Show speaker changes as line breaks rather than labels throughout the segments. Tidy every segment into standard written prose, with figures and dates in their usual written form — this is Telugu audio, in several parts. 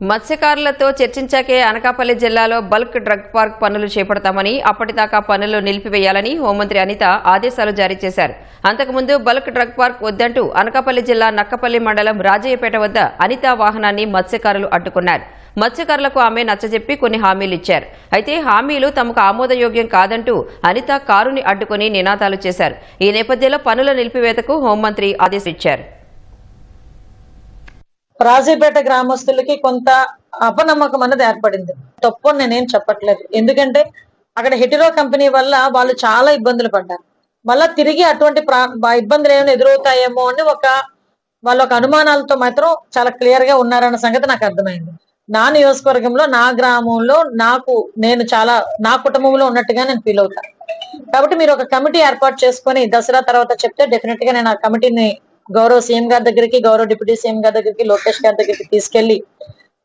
మత్స్యకారులతో చర్చించాకే అనకాపల్లి జిల్లాలో బల్క్ డ్రగ్ పార్క్ పనులు చేపడతామని, అప్పటిదాకా పనులు నిలిపివేయాలని హోంమంత్రి అనిత ఆదేశాలు జారీ చేశారు. అంతకుముందు బల్క్ డ్రగ్ పార్క్ వద్దంటూ అనకాపల్లి జిల్లా నక్కపల్లి మండలం రాజయ్యపేట వద్ద అనిత వాహనాన్ని మత్స్యకారులు అడ్డుకున్నారు. మత్స్యకారులకు ఆమె నచ్చజెప్పి కొన్ని హామీలు ఇచ్చారు. అయితే హామీలు తమకు ఆమోదయోగ్యం కాదంటూ అనిత కారుని అడ్డుకుని నినాదాలు చేశారు. ఈ నేపథ్యంలో పనుల నిలిపివేతకు హోంమంత్రి ఆదేశించారు.
రాజీపేట గ్రామస్తులకి కొంత అపనమ్మకం అన్నది ఏర్పడింది. తప్పు నేనేం చెప్పట్లేదు, ఎందుకంటే అక్కడ హెటిరో కంపెనీ వల్ల వాళ్ళు చాలా ఇబ్బందులు పడ్డారు. మళ్ళా తిరిగి అటువంటి ఇబ్బందులు ఏమైనా ఎదురవుతాయేమో అని వాళ్ళ అనుమానాలతో మాత్రం చాలా క్లియర్ గా ఉన్నారన్న సంగతి నాకు అర్థమైంది. నా నియోజకవర్గంలో, నా గ్రామంలో నేను చాలా నా కుటుంబంలో ఉన్నట్టుగా నేను ఫీల్ అవుతాను. కాబట్టి మీరు ఒక కమిటీ ఏర్పాటు చేసుకొని దసరా తర్వాత చెప్తే డెఫినెట్ గా నేను ఆ కమిటీని గౌరవ సీఎం గారి దగ్గరికి, గౌరవ డిప్యూటీ సీఎం గారి దగ్గరికి, లోకేష్ గారి దగ్గరికి తీసుకెళ్లి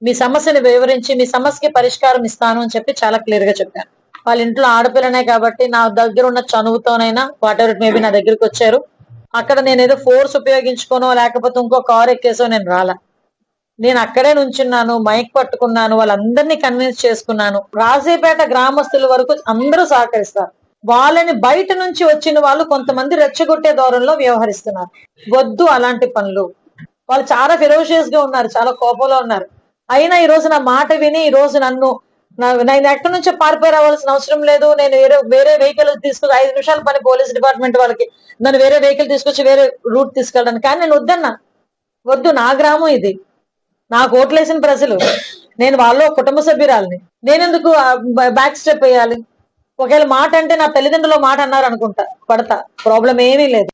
మీ సమస్యను వివరించి మీ సమస్యకి పరిష్కారం ఇస్తాను అని చెప్పి చాలా క్లియర్ గా చెప్పాను. వాళ్ళ ఇంట్లో ఆడపిల్లనే కాబట్టి నా దగ్గర ఉన్న చనువుతోనైనా వాటెవర్ మేబీ నా దగ్గరికి వచ్చారు. అక్కడ నేను ఏదో ఫోర్స్ ఉపయోగించుకోనో లేకపోతే ఇంకో కారు ఎక్కేసో నేను రాలా. నేను అక్కడే నుంచున్నాను, మైక్ పట్టుకున్నాను, వాళ్ళందరినీ కన్విన్స్ చేసుకున్నాను. రాజీపేట గ్రామస్తుల వరకు అందరూ సహకరిస్తారు. వాళ్ళని బయట నుంచి వచ్చిన వాళ్ళు కొంతమంది రెచ్చగొట్టే ధోరణిలో వ్యవహరిస్తున్నారు. వద్దు అలాంటి పనులు. వాళ్ళు చాలా ఫెరోషియస్ గా ఉన్నారు, చాలా కోపంలో ఉన్నారు. అయినా ఈ రోజు నా మాట విని ఈ రోజు నేను ఎక్కడి నుంచో పారిపోయి రావాల్సిన అవసరం లేదు. నేను వేరే వెహికల్ తీసుకొచ్చి 5 నిమిషాల పని పోలీస్ డిపార్ట్మెంట్ వాళ్ళకి నన్ను వేరే వెహికల్ తీసుకొచ్చి వేరే రూట్ తీసుకెళ్ళడానికి. కానీ నేను వద్దన్నా. వద్దు, నా గ్రామం ఇది, నాకు ఓట్లేసిన ప్రజలు, నేను వాళ్ళ కుటుంబ సభ్యురాలని, నేనెందుకు బ్యాక్ స్టెప్ వేయాలి? ఒకవేళ మాట అంటే నా తల్లిదండ్రులు మాట అన్నారు అనుకుంటా, పడతా, ప్రాబ్లం ఏమీ లేదు.